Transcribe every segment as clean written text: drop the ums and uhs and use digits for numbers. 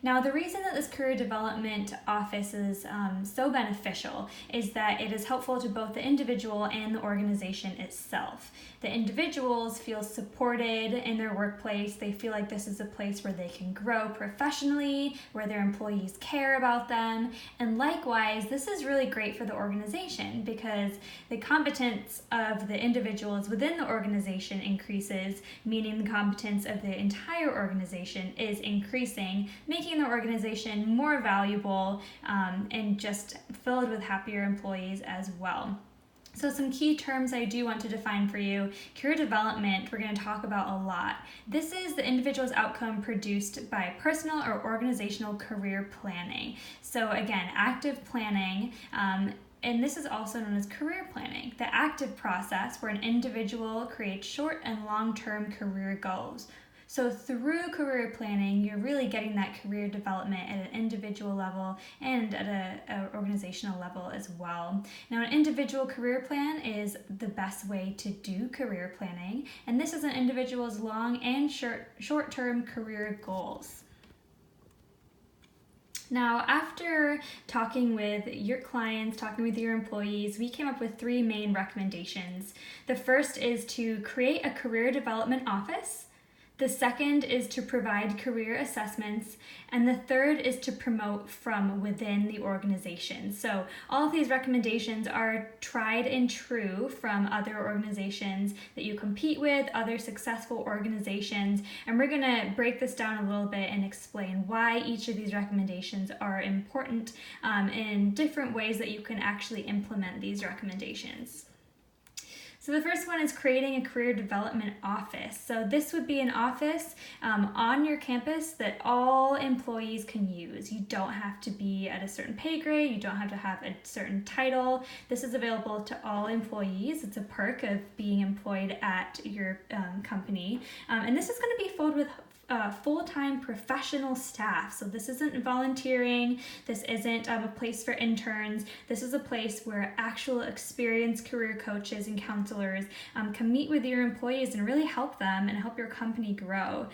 Now, the reason that this career development office is so beneficial is that it is helpful to both the individual and the organization itself. The individuals feel supported in their workplace. They feel like this is a place where they can grow professionally, where their employees care about them. And likewise, this is really great for the organization because the competence of the individuals within the organization increases, meaning the competence of the entire organization is increasing, making the organization more valuable and just filled with happier employees as well. So some key terms I do want to define for you. Career development, we're going to talk about a lot. This is the individual's outcome produced by personal or organizational career planning. So again, active planning, and this is also known as career planning, the active process where an individual creates short and long-term career goals. So through career planning, you're really getting that career development at an individual level and at an organizational level as well. Now, an individual career plan is the best way to do career planning, and this is an individual's long and short-term career goals. Now, after talking with your clients, talking with your employees, we came up with 3 main recommendations. The first is to create a career development office. The second is to provide career assessments, and the third is to promote from within the organization. So all of these recommendations are tried and true from other organizations that you compete with, other successful organizations, and we're going to break this down a little bit and explain why each of these recommendations are important in different ways that you can actually implement these recommendations. So the first one is creating a career development office. So this would be an office on your campus that all employees can use. You don't have to be at a certain pay grade. You don't have to have a certain title. This is available to all employees. It's a perk of being employed at your company. And this is going to be filled with full-time professional staff. So this isn't volunteering, this isn't a place for interns, this is a place where actual experienced career coaches and counselors can meet with your employees and really help them and help your company grow.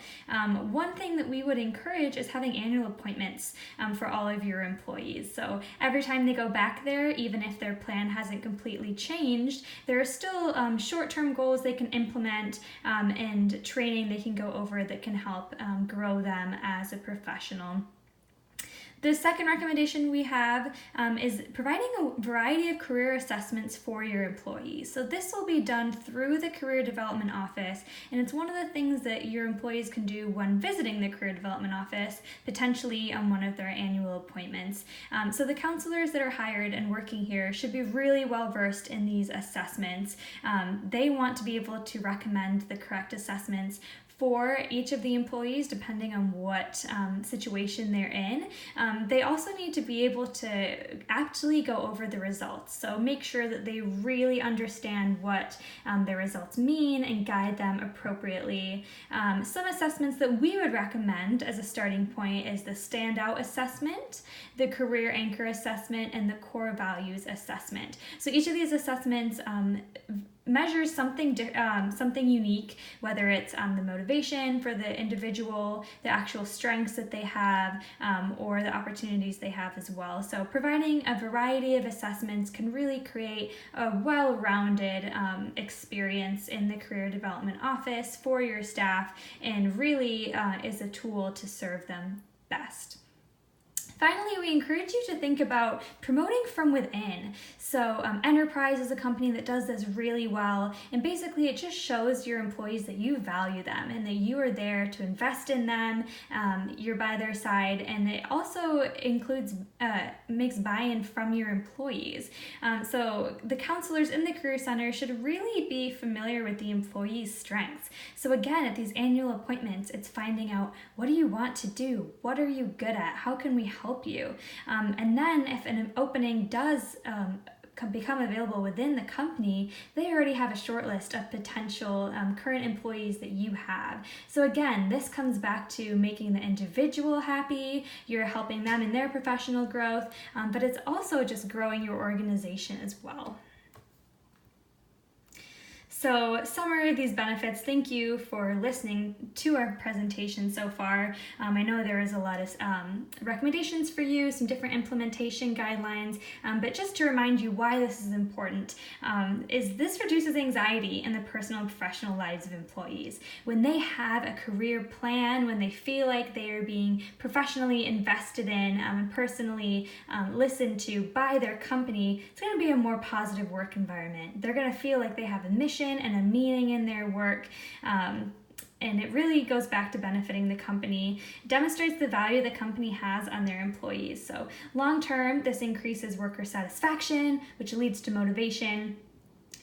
One thing that we would encourage is having annual appointments for all of your employees. So every time they go back there, even if their plan hasn't completely changed, there are still short-term goals they can implement and training they can go over that can help grow them as a professional. The second recommendation we have is providing a variety of career assessments for your employees. So this will be done through the career development office, and it's one of the things that your employees can do when visiting the career development office, potentially on one of their annual appointments. So the counselors that are hired and working here should be really well versed in these assessments. They want to be able to recommend the correct assessments for each of the employees depending on what situation they're in. They also need to be able to actually go over the results. So make sure that they really understand what the results mean and guide them appropriately. Some assessments that we would recommend as a starting point is the Standout Assessment, the Career Anchor Assessment, and the Core Values Assessment. So each of these assessments measures something unique, whether it's the motivation for the individual, the actual strengths that they have, or the opportunities they have as well. So providing a variety of assessments can really create a well-rounded experience in the career development office for your staff, and really is a tool to serve them best. Finally, we encourage you to think about promoting from within. So Enterprise is a company that does this really well, and basically it just shows your employees that you value them and that you are there to invest in them, you're by their side, and it also includes, makes buy-in from your employees. So the counselors in the Career Center should really be familiar with the employees' strengths. So again, at these annual appointments, it's finding out, what do you want to do? What are you good at? How can we help you? And then if an opening does become available within the company, they already have a short list of potential current employees that you have. So again, this comes back to making the individual happy, you're helping them in their professional growth, but it's also just growing your organization as well. So, summary of these benefits. Thank you for listening to our presentation so far. I know there is a lot of recommendations for you, some different implementation guidelines, but just to remind you why this is important, is this reduces anxiety in the personal and professional lives of employees. When they have a career plan, when they feel like they are being professionally invested in and personally listened to by their company, it's going to be a more positive work environment. They're going to feel like they have a mission and a meaning in their work. And it really goes back to benefiting the company. It demonstrates the value the company has on their employees. So long term, this increases worker satisfaction, which leads to motivation,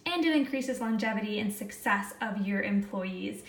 and it increases longevity and success of your employees.